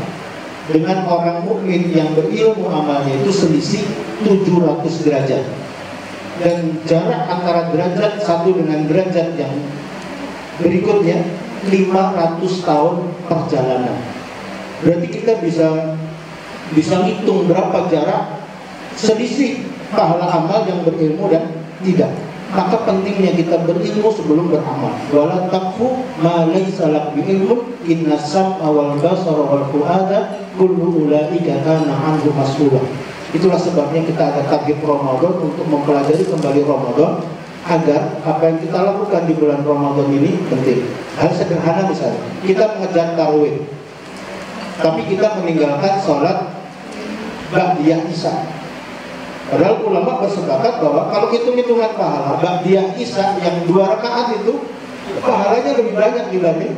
dengan orang mukmin yang berilmu amalnya itu selisih 700 derajat. Dan jarak antara derajat satu dengan derajat yang berikutnya 500 tahun perjalanan. Berarti kita bisa hitung berapa jarak selisih pahala amal yang berilmu dan tidak. Maka pentingnya kita berilmu sebelum beramal. Wala taqfu ma laysa lak bi'ilmun inna sam'a wal basara wal fu'ada kullu ulaika kana 'anhu mas'ula. Itulah sebabnya kita ada target Ramadan untuk mempelajari kembali Ramadan, agar apa yang kita lakukan di bulan Ramadan ini penting. Hal sederhana misalnya, kita mengejar tarawih, tapi kita meninggalkan sholat ba'diyah isya. Padahal ulama bersepakat bahwa kalau hitung-hitungan pahala ba'diyah isya yang 2 rakaat itu pahalanya lebih banyak dibanding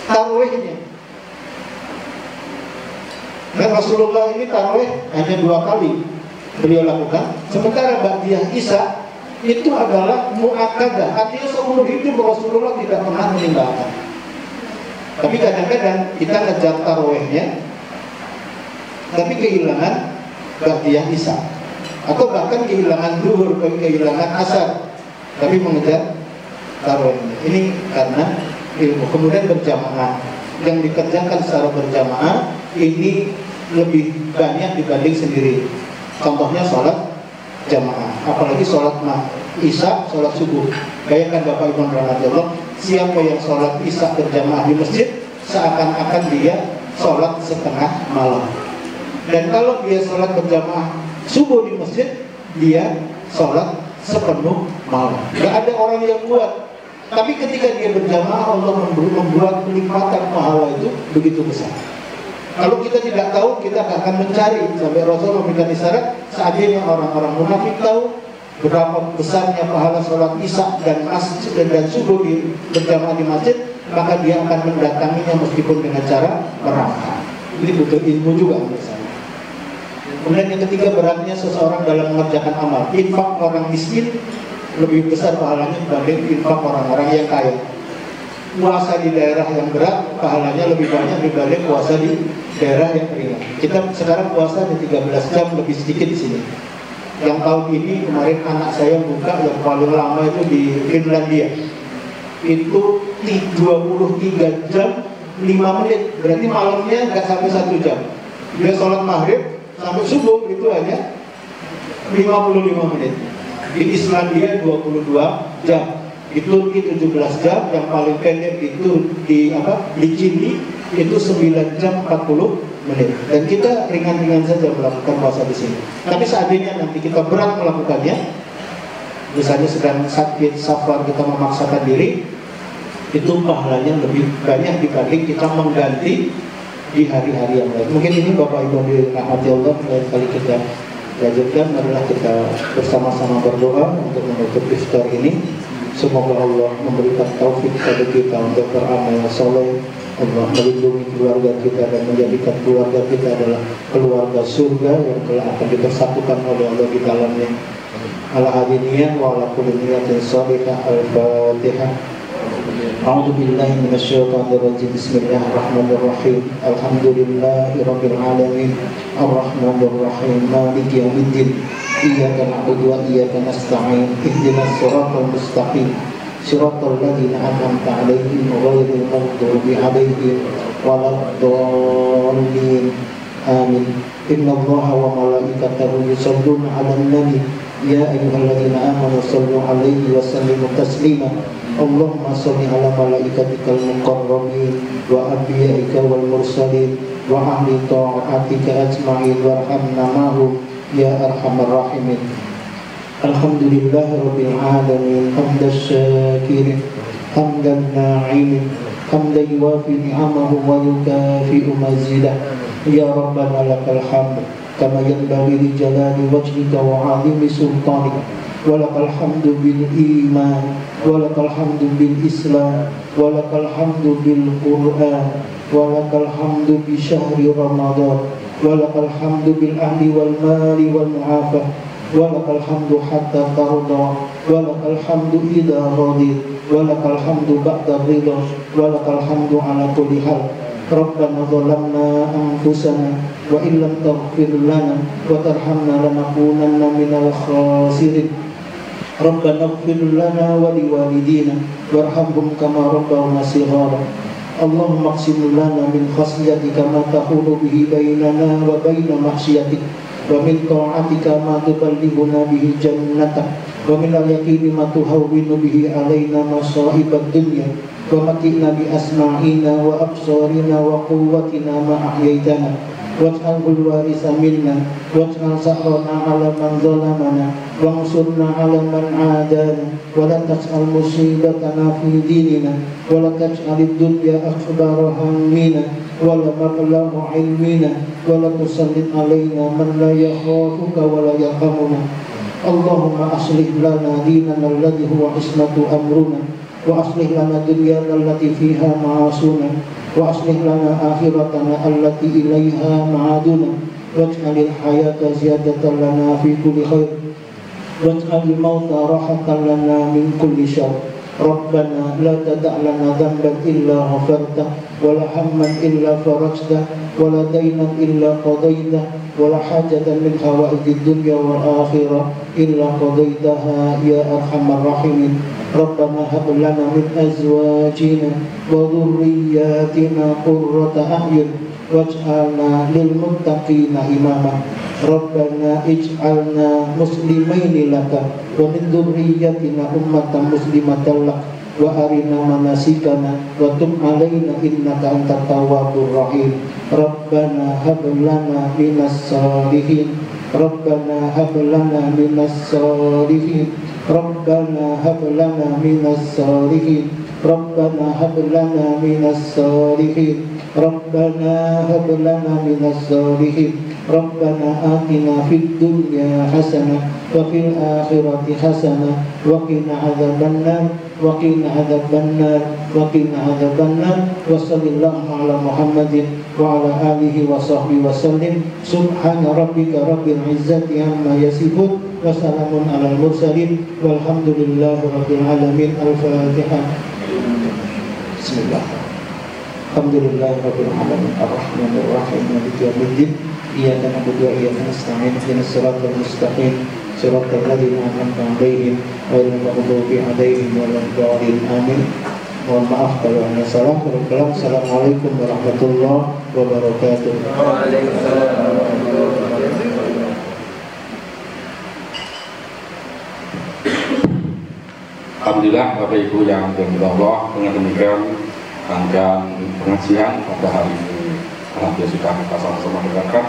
tarawihnya. Dan Rasulullah ini tarawih hanya 2 kali beliau lakukan, sementara ba'diyah isya itu adalah mu'akkadah, artinya seumur hidup Rasulullah tidak pernah meninggalkan. Tapi kadang-kadang kita ngejar tarawihnya tapi kehilangan ba'diyah isya, atau bahkan kehilangan zuhur, kehilangan asar, tapi mengejar tarawihnya. Ini karena ilmu. Kemudian berjamaah, yang dikerjakan secara berjamaah ini lebih banyak dibanding sendiri. Contohnya sholat jamaah, apalagi sholat isya, sholat subuh. Bayangkan Bapak Ibu rahmatullah, siapa yang sholat isya berjamaah di masjid seakan-akan dia sholat setengah malam. Dan kalau dia sholat berjamaah subuh di masjid, dia sholat sepenuh malam. Gak ada orang yang kuat. Tapi ketika dia berjamaah, Allah membuat penikmatan pahala itu begitu besar. Kalau kita tidak tahu, kita akan mencari. Sampai Rasul memberikan isyarat, seandainya orang-orang munafik tahu berapa besarnya pahala sholat isya dan subuh berjamaah di masjid, maka dia akan mendatanginya meskipun dengan cara merangkak. Ini butuh ilmu juga misalnya. Kemudian yang ketiga, beratnya seseorang dalam mengerjakan amal. Infak orang miskin lebih besar pahalanya dibanding infak orang-orang yang kaya. Puasa di daerah yang berat pahalanya lebih banyak dibanding puasa di daerah yang ringan. Kita sekarang puasa di 13 jam lebih sedikit di sini. Yang tahun ini kemarin anak saya buka yang paling lama itu di Finlandia. Itu 23 jam 5 menit. Berarti malamnya nggak sampai 1 jam. Dia sholat maghrib sampai subuh itu hanya 55 menit. Di Islandia 22 jam. Di Turki 17 jam, yang paling pendek itu di Chili itu 9 jam 40 menit. Dan kita ringan-ringan saja melakukan puasa di sini. Tapi seandainya nanti kita berat melakukannya, misalnya sedang sakit, safar, kita memaksakan diri, itu pahalanya lebih banyak dibanding kita mengganti di hari-hari yang lain. Mungkin ini Bapak Ibu dirahmati Allah, lain kali kita lanjutkan adalah kita bersama-sama berdoa untuk menutup iftar ini. Semoga Allah memberikan taufik kepada kita untuk beramal soleh. Allah melindungi keluarga kita dan menjadikan keluarga kita adalah keluarga surga yang telah akan dipersatukan oleh Allah di dalamnya. Ala hadiniyah wa ala kulli niyatin shalihah. Al-Fatihah. A'udzu billahi minasyaitonir rajim. Bismillahirrahmanirrahim. Alhamdulillahirabbil alamin. Arrahmanir rahim. Maliki yaumiddin. إياك نعبد وإياك نستعين اهدنا الصراط المستقيم صراط الذين أنعمت عليهم غير المغضوب عليهم ولا الضالين آمين. إن الله وملائكته يصلون على النبي يا أيها الذين آمنوا صلوا عليه وسلموا تسليما. اللهم صل على ملائكتك المقربين وأنبيائك والمرسلين وأهل طاعتك أجمعين وارحمنا معهم يا أرحم الراحمين. الحمد لله رب العالمين حمد الشاكرين حمد الناعمين حمدا يوافي نعمه ويكافئ مزيده. يا ربنا لك الحمد كما ينبغي لجلال وجهك وعظيم سلطانك، ولك الحمد بالإيمان ولك الحمد بالإسلام ولك الحمد بالقرآن ولك الحمد بشهر رمضان ولك الحمد بالأهل والمال والمعافاة ولك الحمد حتى ترضى ولك الحمد إذا رضيت ولك الحمد بعد الرضا ولك الحمد على كل حال. ربنا ظلمنا أنفسنا وإن لم تغفر لنا وترحمنا لنكونن من الخاسرين. ربنا اغفر لنا ولوالدينا وارحمهم كما ربونا صغارا. اللهم اقسم لنا من خشيتك ما تحول به بيننا وبين معصيتك ومن طاعتك ما تبلغنا به جنتك ومن اليقين ما تهون به علينا مصائب الدنيا ومتئنا بأسماعنا وأبصارنا وقوتنا ما أحييتنا واجعله الوارث منا واجعل ثأرنا على من ظلمنا وانصرنا على من عادانا ولا تجعل مصيبتنا في ديننا ولا تجعل الدنيا أكبر همنا ولا مبلغ علمنا ولا تسلط علينا من لا يخافك ولا يرحمنا. اللهم أصلح لنا ديننا الذي هو عصمة أمرنا وأصلح لنا دنيانا التي فيها معاصنا وأصلح لنا آخرتنا التي إليها معادنا واجعل الحياة زيادة لنا في كل خير واجعل الموت راحة لنا من كل شر. ربنا لا تدع لنا ذنبا إلا غفرته ولا هما إلا فرجته ولا دينا إلا قضيته ولا حاجة من حوائج الدنيا والآخرة إلا قضيتها يا أرحم الراحمين. ربنا هب لنا من أزواجنا وذرياتنا قرة أعين واجعلنا للمتقين إماما. ربنا اجعلنا مسلمين لك ومن ذريتنا أمة مسلمة لك وأرنا مناسكنا وتب علينا إنك أنت التواب الرحيم. ربنا هب لنا من الصالحين ربنا هب لنا من الصالحين ربنا هب لنا من الصالحين ربنا هب لنا من الصالحين ربنا هب لنا من الصالحين ربنا آتنا في الدنيا حسنة وفي الآخرة حسنة وقنا عذاب النار وقنا عذاب النار وقنا عذاب النار. وصلى الله على محمد وعلى آله وصحبه وسلم. سبحان ربك رب العزة عما يصفون وسلام على المرسلين والحمد لله رب العالمين. الفاتحة. بسم الله. الحمد لله رب العالمين الرحمن الرحيم مالك يوم الدين إياك نعبد وإياك نستعين اهدنا الصراط المستقيم صراط الذين أنعمت عليهم غير المغضوب عليهم ولا الضالين آمين. Mohon maaf kalau hanya salah. Assalamualaikum warahmatullahi wabarakatuh. Waalaikumsalam warahmatullahi wabarakatuh. Alhamdulillah Bapak Ibu yang dirahmati Allah, dengan demikian rangkaian pengajian pada hari ini alhamdulillah sudah kita sama-sama dengarkan.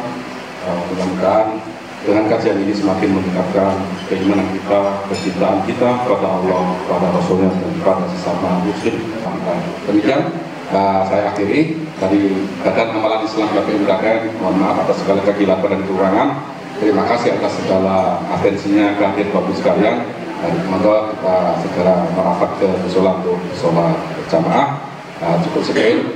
Mudah-mudahan dengan kajian ini semakin meningkatkan keimanan kita, kecintaan kita kepada Allah, kepada Rasulnya dan kepada sesama muslim. Demikian saya akhiri dari Badan Amalan Islam KPI Merapen. Mohon maaf atas segala kekilapan dan kekurangan. Terima kasih atas segala atensinya kehadiran Bapak sekalian. Semoga kita segera merapat ke musola untuk sholat berjamaah. Cukup sekian.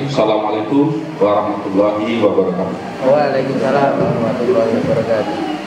Assalamualaikum warahmatullahi wabarakatuh. Waalaikumsalam warahmatullahi wabarakatuh.